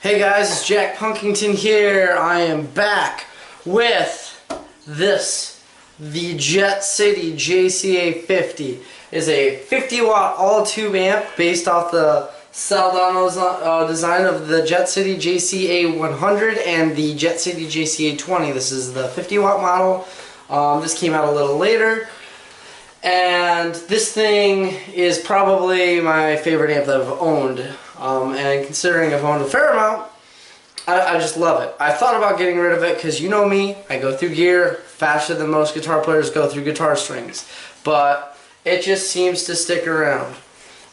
Hey guys, it's Jack Punkington here. I am back with this. The Jet City jCA 50 is a 50 watt all tube amp based off the Saldano's design of the Jet City jCA 100 and the Jet City jCA 20. This is the 50 watt model. This came out a little later. And this thing is probably my favorite amp that I've owned. And considering I've owned a fair amount, I just love it. I thought about getting rid of it because you know me, I go through gear faster than most guitar players go through guitar strings. But it just seems to stick around.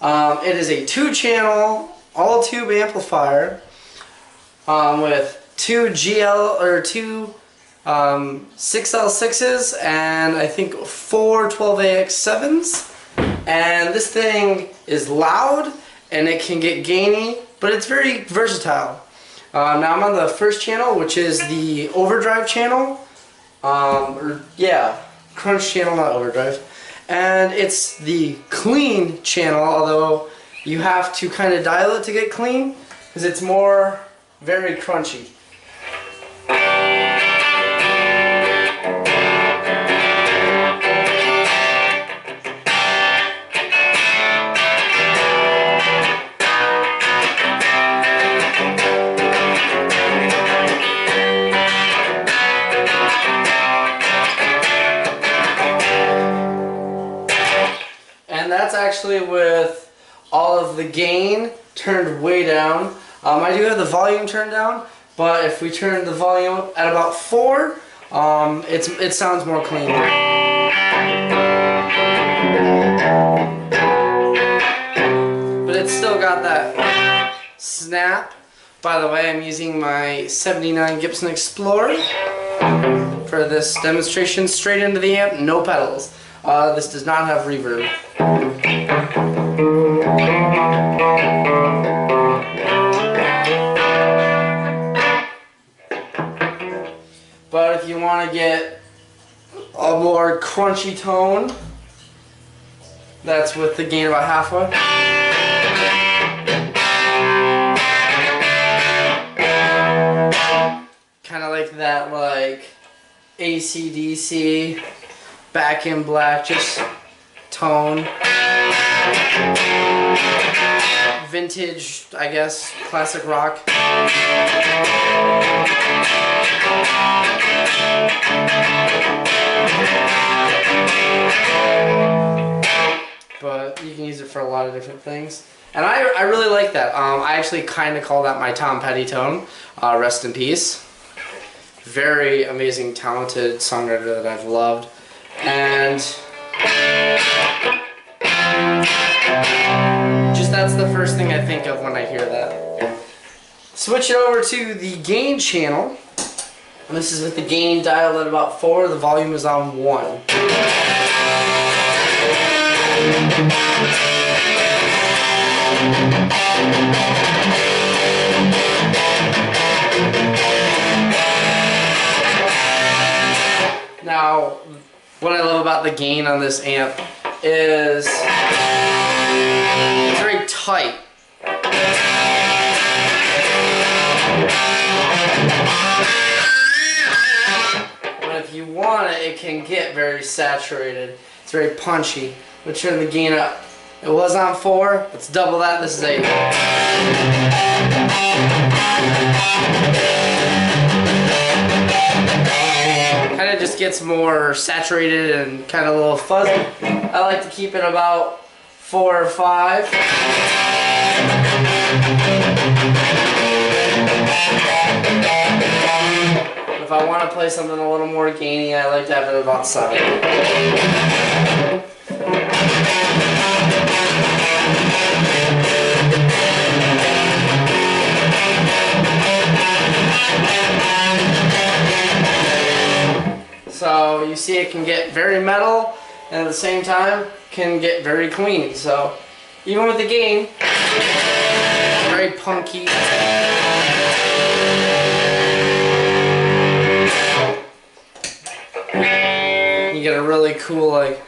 It is a 2-channel, all-tube amplifier with two 6L6s and I think 4 12AX7s. And this thing is loud and it can get gainy, but it's very versatile. Now I'm on the first channel, which is the overdrive channel. Crunch channel, not overdrive. And it's the clean channel, although you have to kind of dial it to get clean, because it's more very crunchy. And that's actually with all of the gain turned way down. I do have the volume turned down, but if we turn the volume at about 4, it sounds more clean. But it's still got that snap. By the way, I'm using my '79 Gibson Explorer for this demonstration, straight into the amp, no pedals. This does not have reverb. But if you want to get a more crunchy tone, that's with the gain about halfway. Kind of like that, like AC/DC, Back in Black, just tone. Vintage, I guess, classic rock. But you can use it for a lot of different things. And I really like that. I actually kind of call that my Tom Petty tone. Rest in peace. Very amazing, talented songwriter that I've loved. And just that's the first thing I think of when I hear that. Switch it over to the gain channel. And this is with the gain dialed at about 4. The volume is on 1. Now, what I love about the gain on this amp is it's very tight. But if you want it, it can get very saturated. It's very punchy. Let's turn the gain up. It was on 4. Let's double that. This is 8. Kind of just gets more saturated and kind of a little fuzzy. I like to keep it about 4 or 5. If I want to play something a little more gainy, I like to have it about 7. So you see it can get very metal and at the same time can get very clean. So even with the gain, very punky. You get a really cool like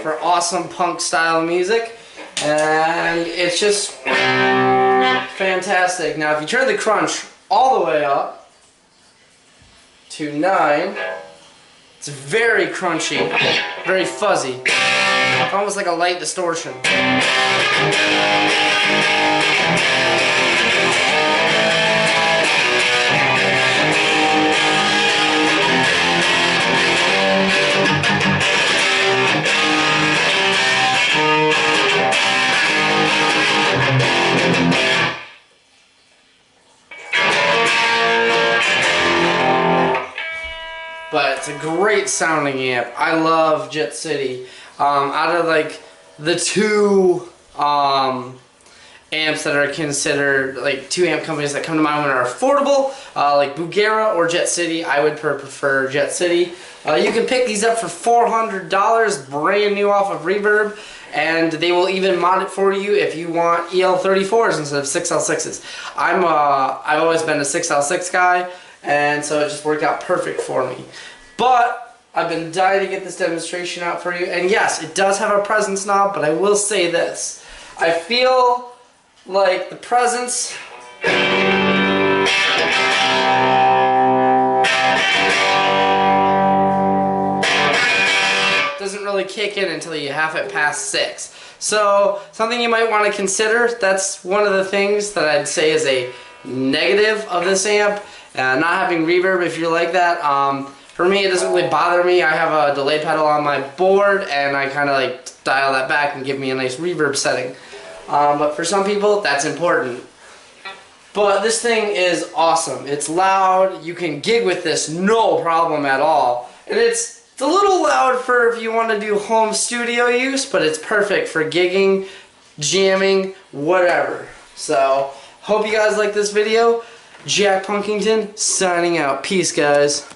For awesome punk style music, and it's just fantastic. Now if you turn the crunch all the way up to 9, it's very crunchy, very fuzzy, almost like a light distortion. But it's a great sounding amp. I love jCA. Out of like the two amps that are considered like 2 amp companies that come to mind when are affordable, like Bugera or jCA, I would prefer jCA. You can pick these up for $400, brand new off of Reverb, and they will even mod it for you if you want EL34s instead of 6L6s. I've always been a 6L6 guy, and so it just worked out perfect for me. But I've been dying to get this demonstration out for you, and yes, it does have a presence knob, but I will say this. I feel like the presence doesn't really kick in until you have it past 6. So something you might want to consider, that's one of the things that I'd say is a negative of this amp. Not having reverb, if you're like that. For me, it doesn't really bother me. I have a delay pedal on my board, and I kind of like dial that back and give me a nice reverb setting. But for some people, that's important. But this thing is awesome. It's loud. You can gig with this no problem at all. And it's a little loud for if you want to do home studio use, but it's perfect for gigging, jamming, whatever. So, hope you guys like this video. Jack Punkington signing out. Peace, guys.